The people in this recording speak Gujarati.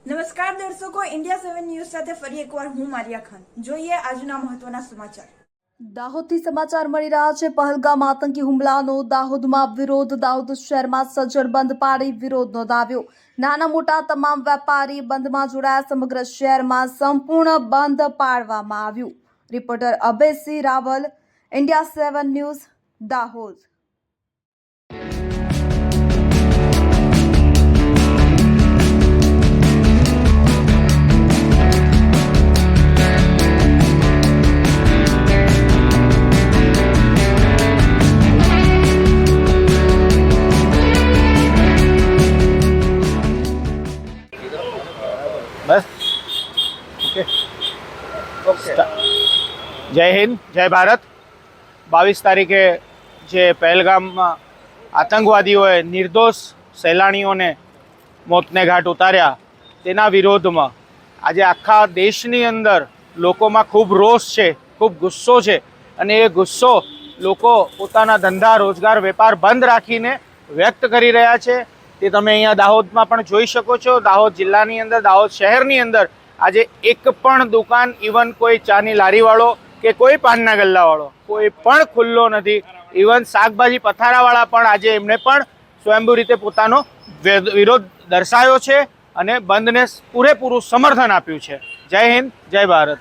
નમસ્કાર દર્શકો, ઇન્ડિયા 7 ન્યૂઝ સાથે ફરી એકવાર હું મારિયા ખાન. જોઈએ આજના મહત્વના સમાચાર. દાહોદથી સમાચાર મળી રહ્યા છે. પહલગામ આતંકી હુમલાનો દાહોદમાં વિરોધ. દાહોદ શહેરમાં સજ્જડ બંધ પાડી વિરોધ નોંધાવ્યો. નાના મોટા તમામ વેપારી બંધમાં જોડાયા. સમગ્ર શહેરમાં સંપૂર્ણ બંધ પાડવામાં આવ્યું. Reporter Abhaysinh Raval, India 7 news, Dahod. बस ओके जय हिंद जय भारत. 22 તારીખે જે પહેલગામમાં આતંકવાદીઓએ નિર્દોષ સહેલાણીઓને મોતને ઘાટ ઉતાર્યા તેના વિરોધમાં આજે આખા દેશની અંદર લોકોમાં ખૂબ રોષ છે, ખૂબ ગુસ્સો છે. અને એ ગુસ્સો લોકો પોતાના ધંધા રોજગાર વેપાર બંધ રાખીને વ્યક્ત કરી રહ્યા છે. તે તમે અહીંયા દાહોદમાં પણ જોઈ શકો છો. દાહોદ જિલ્લાની અંદર, દાહોદ શહેરની અંદર આજે એક પણ દુકાન, ઇવન કોઈ ચાની લારીવાળો કે કોઈ પાનના ગલ્લાવાળો કોઈ પણ ખુલ્લો નથી. ઇવન શાકભાજી પથારાવાળા પણ આજે એમણે પણ સ્વયંભૂ રીતે પોતાનો વિરોધ દર્શાવ્યો છે અને બંધને પૂરેપૂરું સમર્થન આપ્યું છે. જય હિન્દ જય ભારત.